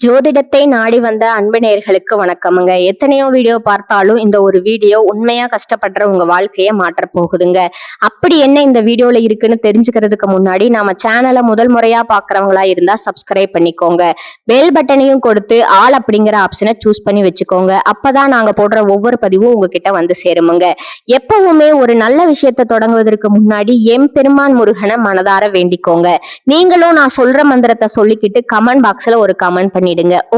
ஜோதிடத்தை நாடி வந்த அன்பு நேயர்களுக்கு வணக்கமுங்க. எத்தனையோ வீடியோ பார்த்தாலும் இந்த ஒரு வீடியோ உண்மையா கஷ்டப்படுற உங்க வாழ்க்கைய மாற்ற போகுதுங்க. அப்படி என்ன இந்த வீடியோல இருக்குன்னு தெரிஞ்சுக்கிறதுக்கு முன்னாடி நம்ம சேனலை முதல் முறையா பாக்குறவங்களா இருந்தா சப்ஸ்கிரைப் பண்ணிக்கோங்க. பெல் பட்டனையும் கொடுத்து ஆல் அப்படிங்கிற ஆப்ஷனை சூஸ் பண்ணி வச்சுக்கோங்க. அப்பதான் நாங்க போடுற ஒவ்வொரு பதிவும் உங்ககிட்ட வந்து சேருமுங்க. எப்பவுமே ஒரு நல்ல விஷயத்த தொடங்குவதற்கு முன்னாடி பெருமான் முருகனை மனதார வேண்டிக்கோங்க. நீங்களும் நான் சொல்ற மந்திரத்தை சொல்லிக்கிட்டு கமெண்ட் பாக்ஸ்ல ஒரு கமெண்ட் பண்ணி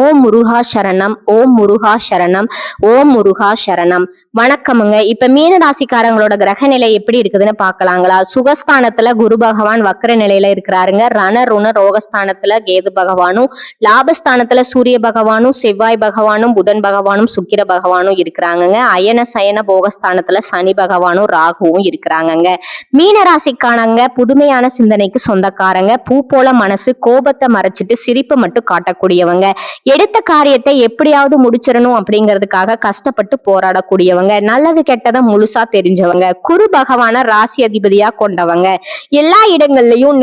ஓம் முருகா சரணம், ஓம் முருகா சரணம், ஓம் முருகா சரணம். வணக்கமுங்க. இப்ப மீன ராசிக்காரங்களோட கிரக நிலை எப்படி இருக்குதுன்னு பாக்கலாங்களா? சுகஸ்தானத்துல குரு பகவான் வக்ர நிலையில இருக்கிறாருங்க. ரண ருண ரோகஸ்தானத்துல கேது பகவானும், லாபஸ்தானத்துல சூரிய பகவானும், செவ்வாய் பகவானும், புதன் பகவானும், சுக்கிர பகவானும் இருக்கிறாங்கங்க. அயன சயன போகஸ்தானத்துல சனி பகவானும் ராகுவும் இருக்கிறாங்கங்க. மீன ராசிக்கானங்க புதுமையான சிந்தனைக்கு சொந்தக்காரங்க. பூ போல மனசு, கோபத்தை மறைச்சிட்டு சிரிப்பு மட்டும் காட்டக்கூடியவங்க. எடுத்த காரியத்தை எப்படியாவது முடிச்சிடணும் அப்படிங்கிறதுக்காக கஷ்டப்பட்டு போராடக்கூடியவங்க. நல்லது கெட்டதை முழுசா தெரிஞ்சவங்க. குரு பகவான ராசி அதிபதியா கொண்டவங்க. எல்லா இடங்கள்லயும்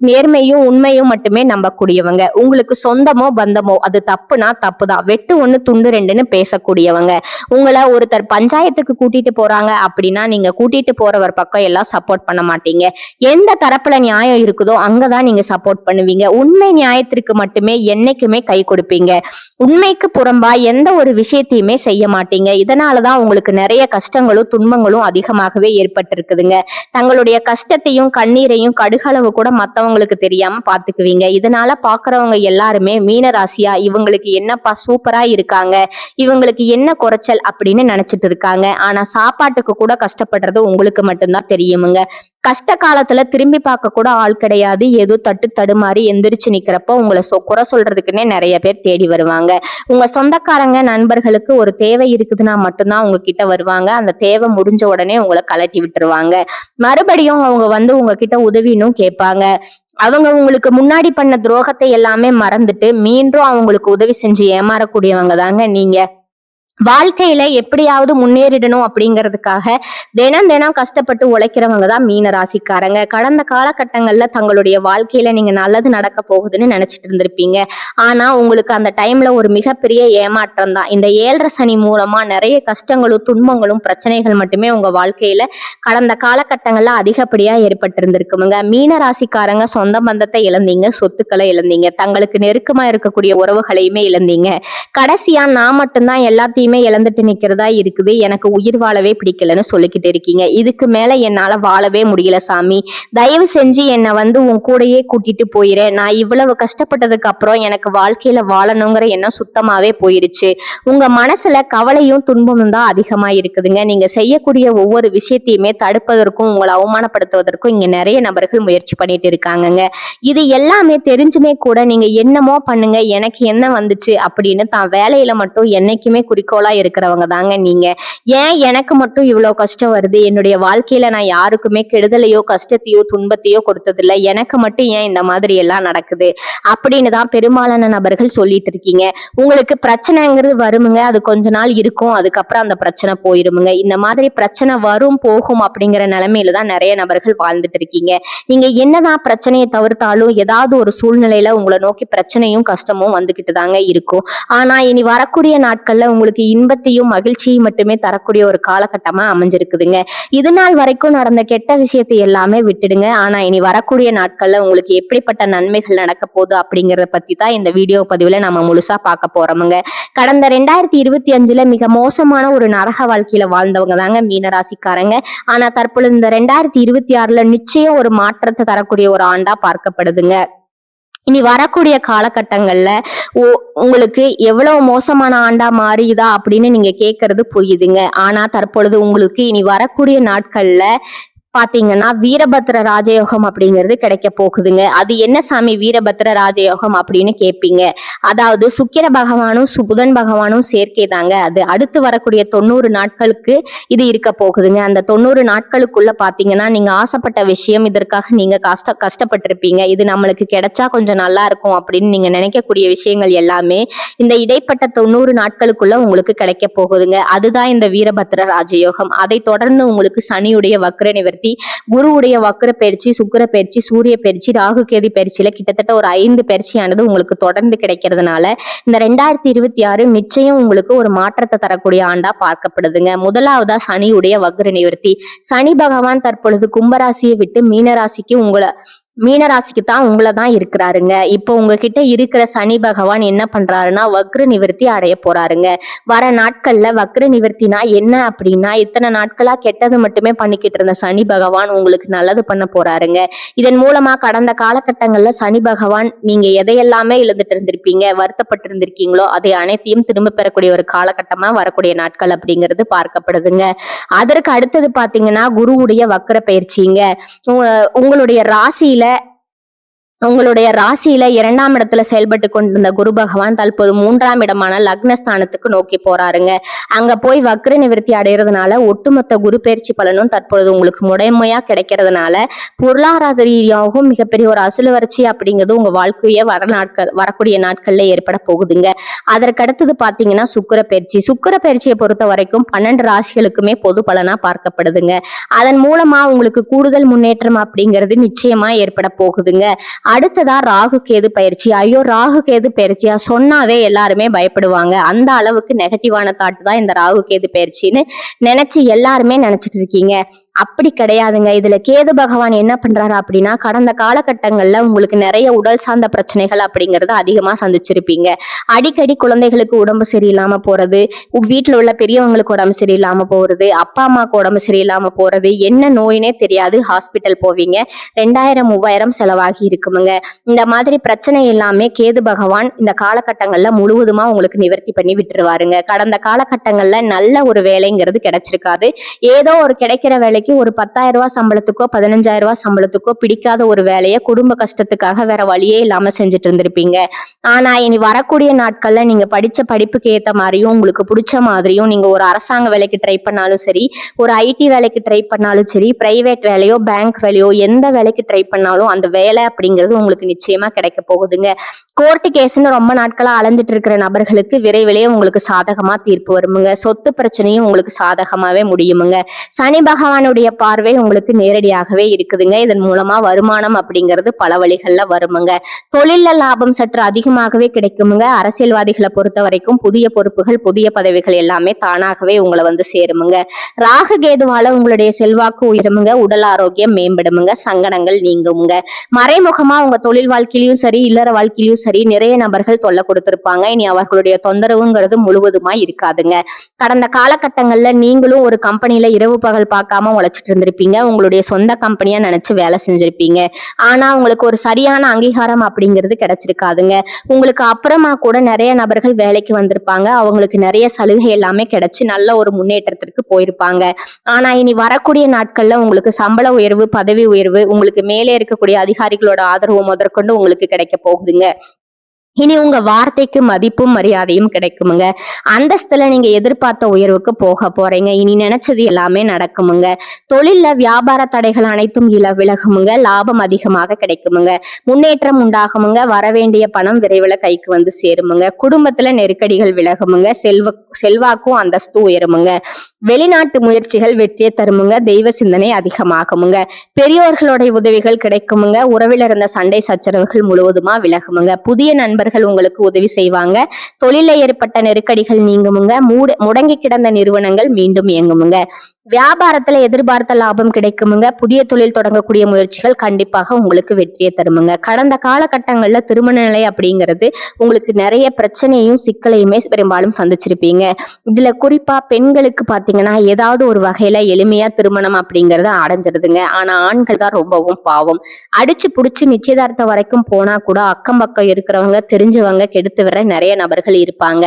நேர்மையும் உண்மையும் மட்டுமே நம்பக்கூடியவங்க. உங்களுக்கு சொந்தமோ பந்தமோ அது தப்புனா தப்புதான், வெட்டு ஒண்ணு துண்டு ரெண்டுன்னு பேசக்கூடியவங்க. உங்களை ஒருத்தர் பஞ்சாயத்துக்கு கூட்டிட்டு போறாங்க அப்படின்னா நீங்க கூட்டிட்டு போறவர் பக்கம் எல்லாம் சப்போர்ட் பண்ண மாட்டீங்க. எந்த தரப்புல நியாயம் இருக்குதோ அங்கதான் நீங்க சப்போர்ட் பண்ணுவீங்க. உண்மை நியாயத்திற்கு மட்டுமே என்னைக்குமே கை கொடுப்பீங்க. உண்மைக்கு புறம்பா எந்த ஒரு விஷயத்தையுமே செய்ய மாட்டீங்க. இதனாலதான் உங்களுக்கு நிறைய கஷ்டங்களும் துன்பங்களும் அதிகமாகவே ஏற்பட்டிருக்குதுங்க. தங்களுடைய கஷ்டத்தையும் கண்ணீரையும் கடுகளவு கூட மத்தவங்களுக்கு தெரியாம பாத்துக்குவீங்க. இதனால பாக்குறவங்க எல்லாருமே மீன ராசியா இவங்களுக்கு என்னப்பா சூப்பரா இருக்காங்க, இவங்களுக்கு என்ன குறைச்சல் அப்படின்னு நினைச்சிட்டு இருக்காங்க. ஆனா சாப்பாட்டுக்கு கூட கஷ்டப்படுறது உங்களுக்கு மட்டும்தான் தெரியுமுங்க. கஷ்ட காலத்துல திரும்பி பார்க்க கூட ஆள் கிடையாது. ஏதோ தட்டு தடுமாறி எந்திரிச்சு நிக்கிறப்ப உங்களை குறை சொல்றதுக்குன்னே நிறைய பேர் தேடி வருவாங்க. உங்க சொந்தக்காரங்க நண்பர்களுக்கு ஒரு தேவை இருக்குதுன்னா மட்டும்தான் உங்ககிட்ட வருவாங்க. அந்த தேவை முடிஞ்ச உடனே உங்களை கலட்டி விட்டுருவாங்க. மறுபடியும் அவங்க வந்து உங்ககிட்ட உதவினும் கேட்பாங்க. அவங்க உங்களுக்கு முன்னாடி பண்ண துரோகத்தை எல்லாமே மறந்துட்டு மீண்டும் அவங்களுக்கு உதவி செஞ்சு ஏமாறக்கூடியவங்க தாங்க நீங்க. வாழ்க்கையில எப்படியாவது முன்னேறிடணும் அப்படிங்கிறதுக்காக தினம் தினம் கஷ்டப்பட்டு உழைக்கிறவங்க தான் மீன ராசிக்காரங்க. கடந்த காலகட்டங்கள்ல தங்களுடைய வாழ்க்கையில நீங்க நல்லது நடக்க போகுதுன்னு நினைச்சிட்டு இருந்திருப்பீங்க. ஆனா உங்களுக்கு அந்த டைம்ல ஒரு மிகப்பெரிய ஏமாற்றம் தான். இந்த 7.5 சனி மூலமா நிறைய கஷ்டங்களும் துன்பங்களும் பிரச்சனைகள் மட்டுமே உங்க வாழ்க்கையில கடந்த காலகட்டங்கள்ல அதிகப்படியா ஏற்பட்டிருந்திருக்குமுங்க. மீன ராசிக்காரங்க சொந்த பந்தத்தை இழந்தீங்க, சொத்துக்களை இழந்தீங்க, தங்களுக்கு நெருக்கமா இருக்கக்கூடிய உறவுகளையுமே இழந்தீங்க. கடைசியா நான் மட்டும்தான் எல்லாத்தையும் இழந்துட்டு நிக்கிறதா இருக்குது, எனக்கு உயிர் வாழவே பிடிக்கலன்னு சொல்லிக்கிட்டு இருக்கீங்க. இதுக்கு மேல என்னால வாழவே முடியல சாமி, தயவு செஞ்சு என்னை வந்து உன் கூடையே கூட்டிட்டு போயிறேன். நான் இவ்வளவு கஷ்டப்பட்டதுக்கு அப்புறம் எனக்கு வாழ்க்கையில வாழணுங்கிற எண்ணம் சுத்தமாவே போயிருச்சு. உங்க மனசுல கவலையும் துன்பமும் தான் அதிகமா இருக்குதுங்க. நீங்க செய்யக்கூடிய ஒவ்வொரு விஷயத்தையுமே தடுப்பதற்கும் உங்களை அவமானப்படுத்துவதற்கும் இங்க நிறைய நபர்கள் முயற்சி பண்ணிட்டு இருக்காங்கங்க. இது எல்லாமே தெரிஞ்சுமே கூட நீங்க என்னமோ பண்ணுங்க, எனக்கு என்ன வந்துச்சு அப்படின்னு தான் வேலையில மட்டும் என்னைக்குமே குறிக்கோளா இருக்கிறவங்க தாங்க நீங்க. ஏன் எனக்கு மட்டும் இவ்வளவு கஷ்டம் வருது, என்னுடைய வாழ்க்கையில நான் யாருக்குமே கெடுதலையோ கஷ்டத்தையோ துன்பத்தையோ கொடுத்ததில்ல, எனக்கு மட்டும் ஏன் இந்த மாதிரி எல்லாம் நடக்குது அப்படின்னு தான் பெரும்பாலான நபர்கள் சொல்லிட்டு இருக்கீங்க. உங்களுக்கு பிரச்சனைங்கிறது வருமுங்க, அது கொஞ்ச நாள் இருக்கும், அதுக்கப்புறம் அந்த பிரச்சனை போயிருமுங்க. இந்த மாதிரி பிரச்சனை வரும் போகும் அப்படிங்கிற நிலைமையில தான் நிறைய நபர்கள் வாழ்ந்துட்டு இருக்கீங்க. நீங்க என்னதான் பிரச்சனையை தவிர்த்தாலும் ஏதாவது ஒரு சூழ்நிலையில உங்களை நோக்கி பிரச்சனையும் கஷ்டமும் வந்துகிட்டு தாங்க இருக்கும். ஆனா இனி வரக்கூடிய நாட்கள்ல உங்களுக்கு இன்பத்தையும் மகிழ்ச்சியும் மட்டுமே தரக்கூடிய ஒரு காலகட்டமா அமைஞ்சிருக்குதுங்க. இது நாள் வரைக்கும் நடந்த கெட்ட விஷயத்தை எல்லாமே விட்டுடுங்க. ஆனா இனி வரக்கூடிய நாட்கள்ல உங்களுக்கு எப்படிப்பட்ட நன்மைகள் நடக்க போகுது அப்படிங்கறத பத்தி தான் இந்த வீடியோ பதிவுல நம்ம முழுசா பார்க்க போறோமுங்க. கடந்த 2025ல மிக மோசமான ஒரு நரக வாழ்க்கையில வாழ்ந்தவங்க தாங்க மீனராசிக்காரங்க. ஆனா தற்பொழுது இந்த 2026ல நிச்சயம் ஒரு மாற்றத்தை தரக்கூடிய ஒரு ஆண்டா பார்க்கப்படுதுங்க. இனி வரக்கூடிய காலகட்டங்கள்ல உங்களுக்கு எவ்வளவு மோசமான ஆண்டா மாறியுதா அப்படின்னு நீங்க கேட்கறது புரியுதுங்க. ஆனா தற்பொழுது உங்களுக்கு இனி வரக்கூடிய நாட்கள்ல பாத்தீங்கன்னா வீரபத்ர ராஜயோகம் அப்படிங்கிறது கிடைக்க போகுதுங்க. அது என்ன சாமி வீரபத்ர ராஜயோகம் அப்படின்னு கேட்பீங்க. அதாவது சுக்கிர பகவானும் புதன் பகவானும் சேர்க்கை தாங்க. அது அடுத்து வரக்கூடிய 90 நாட்களுக்கு இது இருக்க போகுதுங்க. அந்த 90 நாட்களுக்குள்ள பாத்தீங்கன்னா நீங்க ஆசைப்பட்ட விஷயம், இதற்காக நீங்க கஷ்டப்பட்டிருப்பீங்க, இது நம்மளுக்கு கிடைச்சா கொஞ்சம் நல்லா இருக்கும் அப்படின்னு நீங்க நினைக்கக்கூடிய விஷயங்கள் எல்லாமே இந்த இடைப்பட்ட 90 நாட்களுக்குள்ள உங்களுக்கு கிடைக்க போகுதுங்க. அதுதான் இந்த வீரபத்ர ராஜயோகம். அதை தொடர்ந்து உங்களுக்கு சனியுடைய வக்ர நிவர்த்தி நிவர்த்தி, குருவுடைய வக்ர பயிற்சி, சுக்கிர பயிற்சி, சூரிய பயிற்சி, ராகு கேது பயிற்சியில கிட்டத்தட்ட ஒரு 5 பயிற்சியானது உங்களுக்கு தொடர்ந்து கிடைக்கிறதுனால இந்த 2026 நிச்சயம் உங்களுக்கு ஒரு மாற்றத்தை தரக்கூடிய ஆண்டா பார்க்கப்படுதுங்க. முதலாவதா சனியுடைய வக்ர நிவர்த்தி. சனி பகவான் தற்பொழுது கும்பராசியை விட்டு மீனராசிக்கு தான் உங்களை தான் இருக்கிறாருங்க. இப்போ உங்ககிட்ட இருக்கிற சனி பகவான் என்ன பண்றாருன்னா வக்ர நிவர்த்தி அடைய போறாருங்க. வர நாட்கள்ல வக்ர நிவர்த்தினா என்ன அப்படின்னா, இத்தனை நாட்களா கெட்டது மட்டுமே பண்ணிக்கிட்டு இருந்த சனி பகவான் உங்களுக்கு நல்லது பண்ண போறாருங்க. இதன் மூலமா கடந்த காலகட்டங்கள்ல சனி பகவான் நீங்க எதையெல்லாமே இழந்துட்டு இருந்திருப்பீங்க, வருத்தப்பட்டு இருந்திருக்கீங்களோ அதை அனைத்தையும் திரும்ப பெறக்கூடிய ஒரு காலகட்டமா வரக்கூடிய நாட்கள் அப்படிங்கிறது பார்க்கப்படுதுங்க. அதற்கு அடுத்தது பாத்தீங்கன்னா குருவுடைய வக்ர பயிற்சிங்க. உங்களுடைய ராசியில 2ஆம் இடத்துல செயல்பட்டு கொண்டிருந்த குரு பகவான் தற்போது 3ஆம் இடமான லக்னஸ்தானத்துக்கு நோக்கி போறாருங்க. அங்க போய் வக்ர நிவர்த்தி அடைகிறதுனால ஒட்டுமொத்த குரு பயிற்சி பலனும் தற்பொழுது உங்களுக்கு முறைமையா கிடைக்கிறதுனால பொருளாதார ரீதியாகவும் மிகப்பெரிய ஒரு அசுல வறட்சி அப்படிங்கிறது உங்க வாழ்க்கைய வரக்கூடிய நாட்கள்ல ஏற்பட போகுதுங்க. அதற்கடுத்தது பாத்தீங்கன்னா சுக்கிர பயிற்சியை பொறுத்த வரைக்கும் 12 ராசிகளுக்குமே பொது பலனா பார்க்கப்படுதுங்க. அதன் மூலமா உங்களுக்கு கூடுதல் முன்னேற்றம் அப்படிங்கிறது நிச்சயமா ஏற்பட போகுதுங்க. அடுத்ததா ராகு கேது பயிற்சி. ஐயோ, ராகு கேது பயிற்சியா சொன்னாவே எல்லாருமே பயப்படுவாங்க. அந்த அளவுக்கு நெகட்டிவான தாட் தான் இந்த ராகு கேது பயிற்சின்னு நினைச்சு எல்லாருமே நினைச்சிட்டு இருக்கீங்க. அப்படி கிடையாதுங்க. இதுல கேது பகவான் என்ன பண்றாரு அப்படின்னா, கடந்த காலகட்டங்கள்ல உங்களுக்கு நிறைய உடல் சார்ந்த பிரச்சனைகள் அப்படிங்கறது அதிகமா சந்திச்சிருப்பீங்க. அடிக்கடி குழந்தைகளுக்கு உடம்பு சரியில்லாம போறது, வீட்டுல உள்ள பெரியவங்களுக்கு உடம்பு சரியில்லாம போறது, அப்பா அம்மாவுக்கு உடம்பு சரியில்லாம போறது, என்ன நோயினே தெரியாது ஹாஸ்பிட்டல் போவீங்க, 2000-3000 செலவாகி இருக்குமுங்க. இந்த மாதிரி பிரச்சனை எல்லாமே கேது பகவான் இந்த காலகட்டங்கள்ல முழுவதுமா உங்களுக்கு நிவர்த்தி பண்ணி விட்டுருவாருங்க. கடந்த காலகட்டங்கள்ல நல்ல ஒரு வேலைங்கிறது கிடைச்சிருக்காது. ஏதோ ஒரு கிடைக்கிற வேலைக்கு ஒரு 10,000 ரூபாய் சம்பளத்துக்கோ 15,000 ரூபாய் சம்பளத்துக்கோ பிடிக்காத ஒரு வேலையை குடும்ப கஷ்டத்துக்காக வேற வழியே இல்லாம செஞ்சுட்டு இருந்திருப்பீங்க. ஆனா இனி வரக்கூடிய நாட்கள்ல நீங்க படிச்ச படிப்புக்கு ஏத்த மாதிரியும் உங்களுக்கு பிடிச்ச மாதிரியும் நீங்க ஒரு அரசாங்க வேலைக்கு ட்ரை பண்ணாலும் சரி, ஒரு ஐடி வேலைக்கு ட்ரை பண்ணாலும் சரி, பிரைவேட் வேலையோ பேங்க் வேலையோ எந்த வேலைக்கு ட்ரை பண்ணாலும் அந்த வேலை அப்படிங்கிறது உங்களுக்கு நிச்சயமா கிடைக்க போகுதுங்க. கோர்ட்டு கேஸ்ன்னு ரொம்ப நாட்களா அலைஞ்சிட்டு இருக்கிற நபர்களுக்கு விரைவிலேயே உங்களுக்கு சாதகமா தீர்ப்பு வருமுங்க. சொத்து பிரச்சனையும் உங்களுக்கு சாதகமாவே முடியுமுங்க. சனி பகவானுடைய பார்வை உங்களுக்கு நேரடியாகவே இருக்குதுங்க. இதன் மூலமா வருமானம் அப்படிங்கிறது பல வழிகள்ல வருமுங்க. தொழில லாபம் சற்று அதிகமாகவே கிடைக்குமுங்க. அரசியல்வாதிகளை பொறுத்த வரைக்கும் புதிய பொறுப்புகள், புதிய பதவிகள் எல்லாமே தானாகவே உங்களை வந்து சேருமுங்க. ராகு கேதுவால உங்களுடைய செல்வாக்கு உயருமுங்க. உடல் ஆரோக்கியம் மேம்படுமுங்க. சங்கடங்கள் நீங்குமுங்க. மறைமுகமா உங்க தொழில் வாழ்க்கையிலும் சரி, இல்லற வாழ்க்கையிலும் சரி நிறைய நபர்கள் தொல்லை கொடுத்திருப்பாங்க. இனி அவர்களுடைய தொந்தரவுங்கிறது முழுவதுமா இருக்காதுங்க. கடந்த காலகட்டங்கள்ல நீங்களும் ஒரு கம்பெனில இரவு பகல் பார்க்காம உழைச்சிட்டு இருந்திருப்பீங்க. உங்களுடைய சொந்த கம்பெனியா நினைச்சு வேலை செஞ்சிருப்பீங்க. ஆனா உங்களுக்கு ஒரு சரியான அங்கீகாரம் அப்படிங்கிறது கிடைச்சிருக்காதுங்க. உங்களுக்கு அப்புறமா கூட நிறைய நபர்கள் வேலைக்கு வந்திருப்பாங்க. அவங்களுக்கு நிறைய சலுகை எல்லாமே கிடைச்சு நல்ல ஒரு முன்னேற்றத்திற்கு போயிருப்பாங்க. ஆனா இனி வரக்கூடிய நாட்கள்ல உங்களுக்கு சம்பள உயர்வு, பதவி உயர்வு, உங்களுக்கு மேலே இருக்கக்கூடிய அதிகாரிகளோட ஆதரவு முதற்கொண்டு உங்களுக்கு கிடைக்க போகுதுங்க. இனி உங்க வார்த்தைக்கு மதிப்பும் மரியாதையும் கிடைக்குமுங்க. அந்தஸ்துல நீங்க எதிர்பார்த்த உயர்வுக்கு போக போறீங்க. இனி நினைச்சது எல்லாமே நடக்குமுங்க. தொழில்ல வியாபார தடைகள் அனைத்தும் விலகுமுங்க. லாபம் அதிகமாக கிடைக்குமுங்க. முன்னேற்றம் உண்டாகுமுங்க. வரவேண்டிய பணம் விரைவில் கைக்கு வந்து சேருமுங்க. குடும்பத்துல நெருக்கடிகள் விலகுமுங்க. செல்வாக்கும் அந்தஸ்து உயருமுங்க. வெளிநாட்டு முயற்சிகள் வெற்றியை தருமுங்க. தெய்வ சிந்தனை அதிகமாகுமுங்க. பெரியோர்களுடைய உதவிகள் கிடைக்குமுங்க. உறவில் இருந்த சண்டை சச்சரவுகள் முழுவதுமா விலகுமுங்க. புதிய நண்பர்கள் உங்களுக்கு உதவி செய்வாங்க. தொழில ஏற்பட்ட நெருக்கடிகள் நீங்குமுங்க. முடங்கி கிடந்த நிறுவனங்கள் மீண்டும் இயங்குமுங்க. வியாபாரத்துல எதிர்பார்த்த லாபம் கிடைக்குமுங்க. புதிய தொழில் தொடங்கக்கூடிய முயற்சிகள் கண்டிப்பாக உங்களுக்கு வெற்றியை தருமுங்க. கடந்த காலகட்டங்கள்ல திருமண நிலை அப்படிங்கிறது உங்களுக்கு நிறைய பிரச்சனையும் சிக்கலையுமே பெரும்பாலும் சந்திச்சிருப்பீங்க. இதுல குறிப்பா பெண்களுக்கு பாத்தீங்கன்னா ஏதாவது ஒரு வகையில எளிமையா திருமணம் அப்படிங்கறத அடைஞ்சிருதுங்க. ஆனா ஆண்கள் தான் ரொம்பவும் பாவம். அடிச்சு புடிச்சு நிச்சயதார்த்தம் வரைக்கும் போனா கூட அக்கம் பக்கம் இருக்கிறவங்க, தெரிஞ்சவங்க கெடுத்து வர நிறைய நபர்கள் இருப்பாங்க.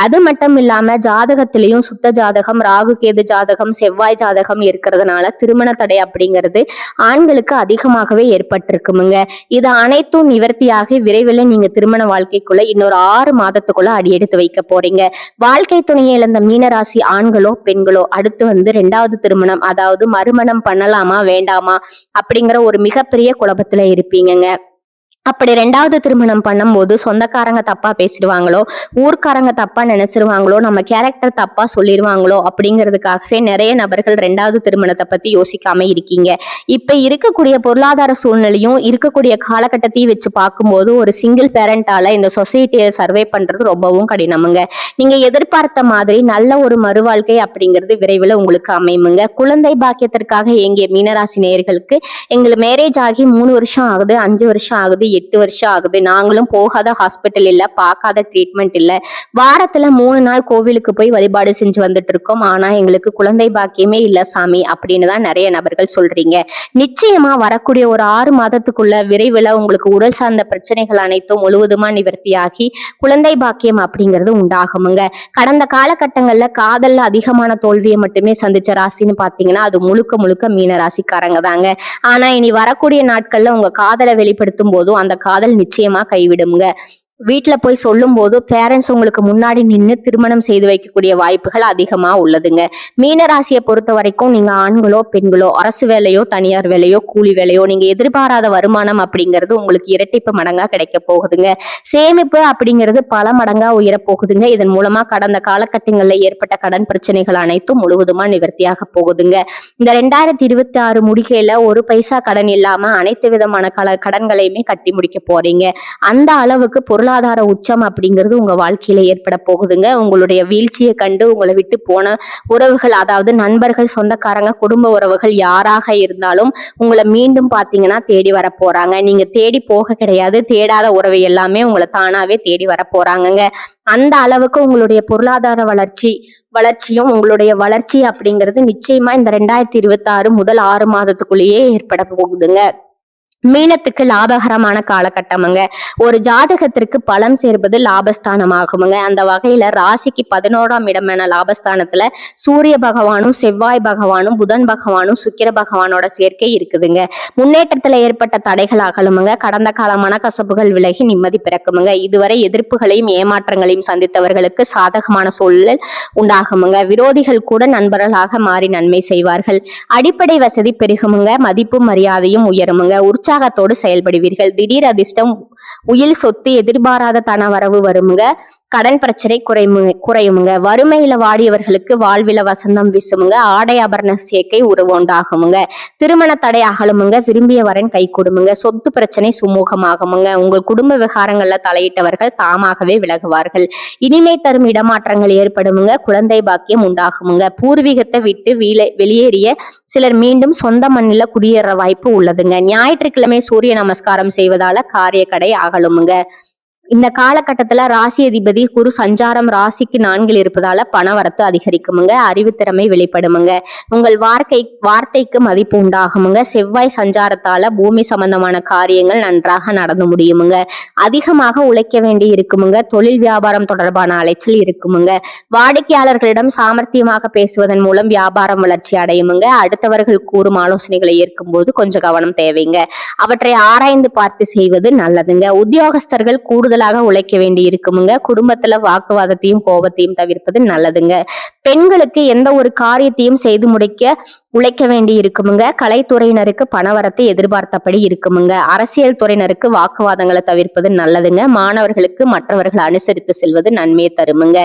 அது மட்டும் இல்லாம ஜாதகத்திலையும் சுத்த ஜாதகம், ராகு கேது ஜாதகம், செவ்வாய் ஜாதகம் இருக்கிறதுனால திருமண தடை அப்படிங்கிறது ஆண்களுக்கு அதிகமாகவே ஏற்பட்டிருக்குமுங்க. இது அனைத்தும் நிவர்த்தியாகி விரைவில் நீங்க திருமண வாழ்க்கைக்குள்ள இன்னொரு 6 மாதத்துக்குள்ள அடியெடுத்து வைக்க போறீங்க. வாழ்க்கை துணையை இழந்த மீனராசி ஆண்களோ பெண்களோ அடுத்து வந்து 2வது திருமணம், அதாவது மறுமணம் பண்ணலாமா வேண்டாமா அப்படிங்கிற ஒரு மிகப்பெரிய குழப்பத்துல இருப்பீங்கங்க. அப்படி 2வது திருமணம் பண்ணும்போது சொந்தக்காரங்க தப்பா பேசிடுவாங்களோ, ஊர்க்காரங்க தப்பா நினைச்சிருவாங்களோ, நம்ம கேரக்டர் தப்பா சொல்லிருவாங்களோ அப்படிங்கிறதுக்காகவே நிறைய நபர்கள் 2வது திருமணத்தை பத்தி யோசிக்காம இருக்கீங்க. இப்ப இருக்கக்கூடிய பொருளாதார சூழ்நிலையும் இருக்கக்கூடிய காலகட்டத்தையும் வச்சு பார்க்கும்போது ஒரு சிங்கிள் பேரண்டால இந்த சொசைட்டியை சர்வே பண்றது ரொம்பவும் கடினமுங்க. நீங்க எதிர்பார்த்த மாதிரி நல்ல ஒரு மறுவாழ்க்கை அப்படிங்கிறது விரைவில் உங்களுக்கு அமையுமுங்க. குழந்தை பாக்கியத்திற்காக ஏங்கிய மீனராசி நேயர்களுக்கு எங்களுக்கு மேரேஜ் ஆகி 3 வருஷம் ஆகுது, 5 வருஷம் ஆகுது, 8 வருஷம் ஆகுது. நாங்களும் போகாத ஹாஸ்பிட்டல் இல்ல, பார்க்காத ட்ரீட்மெண்ட் இல்ல. வாரத்துல 3 நாள் கோவிலுக்கு போய் வழிபாடு செஞ்சு வந்துட்டு இருக்கோம். ஆனா எங்களுக்கு குழந்தை பாக்கியமே இல்ல சாமி அப்படின்னு தான் நிறைய நபர்கள் சொல்றீங்க. நிச்சயமா வரக்கூடிய ஒரு 6 மாதத்துக்குள்ள விரைவில் உங்களுக்கு உடல் சார்ந்த பிரச்சனைகள் அனைத்தும் முழுவதுமா நிவர்த்தியாகி குழந்தை பாக்கியம் அப்படிங்கிறது உண்டாகுமுங்க. கடந்த காலகட்டங்கள்ல காதல்ல அதிகமான தோல்வியை மட்டுமே சந்திச்ச ராசின்னு பாத்தீங்கன்னா அது முழுக்க முழுக்க மீன ராசிக்காரங்க தாங்க. ஆனா இனி வரக்கூடிய நாட்கள்ல உங்க காதலை வெளிப்படுத்தும் போதும் அந்த காதல் நிச்சயமா கைவிடுங்க. வீட்டுல போய் சொல்லும் போது பேரண்ட்ஸ் உங்களுக்கு முன்னாடி நின்று திருமணம் செய்து வைக்கக்கூடிய வாய்ப்புகள் அதிகமா உள்ளதுங்க. மீனராசியை பொறுத்த வரைக்கும் நீங்க ஆண்களோ பெண்களோ அரசு வேலையோ தனியார் வேலையோ கூலி வேலையோ நீங்க எதிர்பாராத வருமானம் அப்படிங்கிறது உங்களுக்கு இரட்டிப்பு மடங்கா கிடைக்க போகுதுங்க. சேமிப்பு அப்படிங்கிறது பல மடங்கா உயர போகுதுங்க. இதன் மூலமா கடந்த காலகட்டங்கள்ல ஏற்பட்ட கடன் பிரச்சனைகள் அனைத்தும் முழுவதுமா நிவர்த்தியாக போகுதுங்க. இந்த 2026 முடிக்கையில ஒரு பைசா கடன் இல்லாம அனைத்து விதமான கடன்களையுமே கட்டி முடிக்க போறீங்க. அந்த அளவுக்கு பொருளாதார உச்சம் அப்படிங்கிறது உங்க வாழ்க்கையில ஏற்பட போகுதுங்க. உங்களுடைய வீழ்ச்சியை கண்டு உங்களை விட்டு போன உறவுகள், அதாவது நண்பர்கள், சொந்தக்காரங்க, குடும்ப உறவுகள் யாராக இருந்தாலும் உங்களை மீண்டும் பாத்தீங்கன்னா தேடி வர போறாங்க. நீங்க தேடி போக கிடையாது, தேடாத உறவு எல்லாமே உங்களை தானாவே தேடி வர போறாங்கங்க. அந்த அளவுக்கு உங்களுடைய பொருளாதார வளர்ச்சியும் உங்களுடைய வளர்ச்சி அப்படிங்கிறது நிச்சயமா இந்த 2026 முதல் 6 மாதத்துக்குள்ளேயே ஏற்பட போகுதுங்க. மீனத்துக்கு லாபகரமான காலகட்டமுங்க. ஒரு ஜாதகத்திற்கு பலம் சேர்ப்பது லாபஸ்தானம் ஆகுமுங்க. அந்த வகையில ராசிக்கு 11ஆம் இடமான லாபஸ்தானத்துல சூரிய பகவானும் செவ்வாய் பகவானும் புதன் பகவானும் சுக்கிர பகவானோட சேர்க்கை இருக்குதுங்க. முன்னேற்றத்துல ஏற்பட்ட தடைகள் அகலுமுங்க. கடந்த கால மனக்கசப்புகள் விலகி நிம்மதி பிறக்குமுங்க. இதுவரை எதிர்ப்புகளையும் ஏமாற்றங்களையும் சந்தித்தவர்களுக்கு சாதகமான சூழல் உண்டாகுமுங்க. விரோதிகள் கூட நண்பர்களாக மாறி நன்மை செய்வார்கள். அடிப்படை வசதி பெருகுமுங்க. மதிப்பும் மரியாதையும் உயருமுங்க. உற்சாகத்தோடு செயல்படுவீர்கள். திடீர் அதிர்ஷ்டம், உயில் சொத்து, எதிர்பாராத தனவரவு வருமுங்க. கடன் பிரச்சனை குறையுமுங்க. வறுமையில வாடியவர்களுக்கு வாழ்வில வசந்தம் வீசுமுங்க. ஆடை ஆபரண சேர்க்கை உண்டாகுமுங்க. திருமண தடை அகலுமுங்க. விரும்பிய வரன் கை கொடுமுங்க. சொத்து பிரச்சனை சுமூகமாகுமுங்க. உங்கள் குடும்ப விவகாரங்கள்ல தலையிட்டவர்கள் தாமாகவே விலகுவார்கள். இனிமை தரும் இடமாற்றங்கள் ஏற்படுமுங்க. குழந்தை பாக்கியம் உண்டாகுமுங்க. பூர்வீகத்தை விட்டு வெளியேறிய சிலர் மீண்டும் சொந்த மண்ணில குடியேற வாய்ப்பு உள்ளதுங்க. ஞாயிற்றுக்கிழமை சூரிய நமஸ்காரம் செய்வதால காரிய கடை அகலுமுங்க. இந்த காலகட்டத்துல ராசி அதிபதி குரு சஞ்சாரம் ராசிக்கு 4 இருப்பதால பணவரத்து அதிகரிக்குமுங்க. அறிவுத்திறமை வெளிப்படுமுங்க. உங்கள் வார்த்தைக்கு மதிப்பு உண்டாகுமுங்க. செவ்வாய் சஞ்சாரத்தால பூமி சம்பந்தமான காரியங்கள் நன்றாக நடந்து முடியுமுங்க. அதிகமாக உழைக்க வேண்டி இருக்குமுங்க. தொழில் வியாபாரம் தொடர்பான அலைச்சல் இருக்குமுங்க. வாடிக்கையாளர்களிடம் சாமர்த்தியமாக பேசுவதன் மூலம் வியாபாரம் வளர்ச்சி அடையுமுங்க. அடுத்தவர்கள் கூறும் ஆலோசனைகளை ஏற்கும் போது கொஞ்சம் கவனம் தேவைங்க. அவற்றை ஆராய்ந்து பார்த்து செய்வது நல்லதுங்க. உத்தியோகஸ்தர்கள் கூடுதல் உழைக்க வேண்டி இருக்குமுங்க. குடும்பத்துல வாக்குவாதத்தையும் கோபத்தையும் தவிர்ப்பது நல்லதுங்க. பெண்களுக்கு எந்த ஒரு காரியத்தையும் செய்து முடிக்க உழைக்க வேண்டி இருக்குமுங்க. கலைத்துறையினருக்கு பணவரத்தை எதிர்பார்த்தபடி இருக்குமுங்க. அரசியல் துறையினருக்கு வாக்குவாதங்களை தவிர்ப்பது நல்லதுங்க. மாணவர்களுக்கு மற்றவர்கள் அனுசரித்து செல்வது நன்மையை தருமுங்க.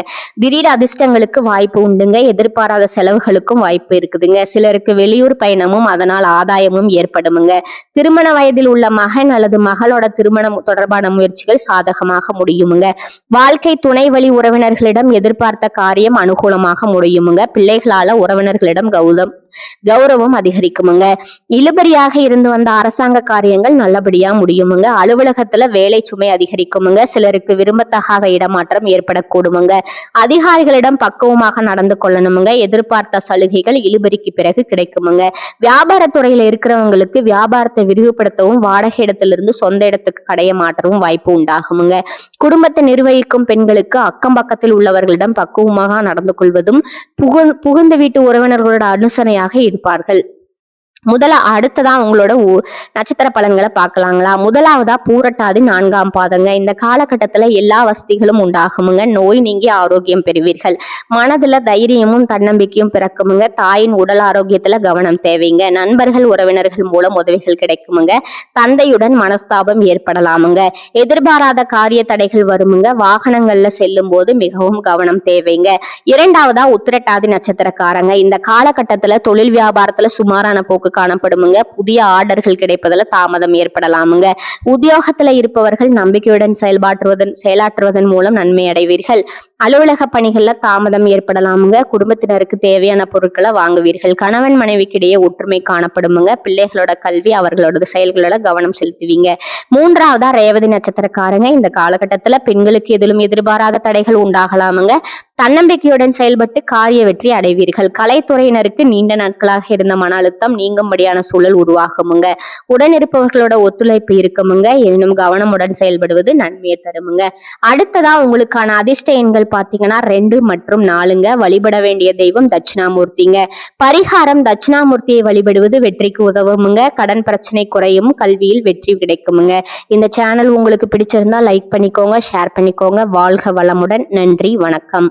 திடீர் அதிர்ஷ்டங்களுக்கு வாய்ப்பு உண்டுங்க. எதிர்பாராத செலவுகளுக்கும் வாய்ப்பு இருக்குதுங்க. சிலருக்கு வெளியூர் பயணமும் அதனால் ஆதாயமும் ஏற்படுமுங்க. திருமண வயதில் உள்ள மகன் அல்லது மகளோட திருமணம் தொடர்பான முயற்சிகள் சாதகமாக முடியுமுங்க. வாழ்க்கை துணை வழி உறவினர்களிடம் எதிர்பார்த்த காரியம் அனுகூலமாக முடியுமுங்க. பிள்ளைகளால உறவினர்களிடம் கௌரவம் அதிகரிக்குமுங்க. இழுபறியாக இருந்து வந்த அரசாங்க காரியங்கள் நல்லபடியா முடியுமுங்க. அலுவலகத்துல வேலை சுமை அதிகரிக்குமுங்க. சிலருக்கு விரும்பத்தகாத இடமாற்றம் ஏற்படக்கூடுமுங்க. அதிகாரிகளிடம் பக்குவமாக நடந்து கொள்ளணுமுங்க. எதிர்பார்த்த சலுகைகள் இழுபறிக்கு பிறகு கிடைக்குமுங்க. வியாபாரத்துறையில இருக்கிறவங்களுக்கு வியாபாரத்தை விரிவுபடுத்தவும் வாடகை இடத்திலிருந்து சொந்த இடத்துக்கு கடைய மாற்றவும் வாய்ப்பு உண்டாகுமுங்க. குடும்பத்தை நிர்வகிக்கும் பெண்களுக்கு அக்கம் பக்கத்தில் உள்ளவர்களிடம் பக்குவமாக நடந்து கொள்வதும் புகுந்த வீட்டு உறவினர்களோட அனுசரணையாக இருப்பார்கள். அடுத்ததா உங்களோட நட்சத்திர பலன்களை பார்க்கலாங்களா. முதலாவதா பூரட்டாதி 4ஆம் பாதங்க. இந்த காலகட்டத்துல எல்லா வசதிகளும் உண்டாகுமுங்க. நோய் நீங்கி ஆரோக்கியம் பெறுவீர்கள். மனதுல தைரியமும் தன்னம்பிக்கையும் பிறக்குமுங்க. தாயின் உடல் ஆரோக்கியத்துல கவனம் தேவைங்க. நண்பர்கள் உறவினர்கள் மூலம் உதவிகள் கிடைக்குமுங்க. தந்தையுடன் மனஸ்தாபம் ஏற்படலாமுங்க. எதிர்பாராத காரிய தடைகள் வருமுங்க. வாகனங்கள்ல செல்லும் போது மிகவும் கவனம் தேவைங்க. இரண்டாவதா உத்திரட்டாதி நட்சத்திரக்காரங்க. இந்த காலகட்டத்துல தொழில் வியாபாரத்துல சுமாரான போக்கு காணப்படுமுங்க. புதிய ஆர்டர்கள் கிடைப்பதில் தாமதம் ஏற்படலாமுங்க. உத்தியோகத்துல இருப்பவர்கள் நம்பிக்கையுடன் செயலாற்றுவதன் மூலம் நன்மை அடைவீர்கள். அலுவலக பணிகள்ல தாமதம் ஏற்படலாமுங்க. குடும்பத்தினருக்கு தேவையான பொருட்களை வாங்குவீர்கள். கணவன் மனைவிக்கிடையே ஒற்றுமை காணப்படுமுங்க. பிள்ளைகளோட கல்வி அவர்களோட செயல்களோட கவனம் செலுத்துவீங்க. மூன்றாவதா ரேவதி நட்சத்திரக்காரங்க. இந்த காலகட்டத்துல பெண்களுக்கு எதிலும் எதிர்பாராத தடைகள் உண்டாகலாமுங்க. தன்னம்பிக்கையுடன் செயல்பட்டு காரிய வெற்றி அடைவீர்கள். கலைத்துறையினருக்கு நீண்ட நாட்களாக இருந்த மன அழுத்தம் நீங்கும்படியான சூழல் உருவாகுமுங்க. உடன் இருப்பவர்களோட ஒத்துழைப்பு இருக்குமுங்க. எனினும் கவனமுடன் செயல்படுவது நன்மையை தருமுங்க. அடுத்ததா உங்களுக்கான அதிர்ஷ்ட எண்கள் பாத்தீங்கன்னா 2 மற்றும் 4ங்க. வழிபட வேண்டிய தெய்வம் தட்சிணாமூர்த்திங்க. பரிகாரம் தட்சிணாமூர்த்தியை வழிபடுவது வெற்றிக்கு உதவுமுங்க. கடன் பிரச்சனை குறையும். கல்வியில் வெற்றி கிடைக்குமுங்க. இந்த சேனல் உங்களுக்கு பிடிச்சிருந்தா லைக் பண்ணிக்கோங்க, ஷேர் பண்ணிக்கோங்க. வாழ்க வளமுடன். நன்றி, வணக்கம்.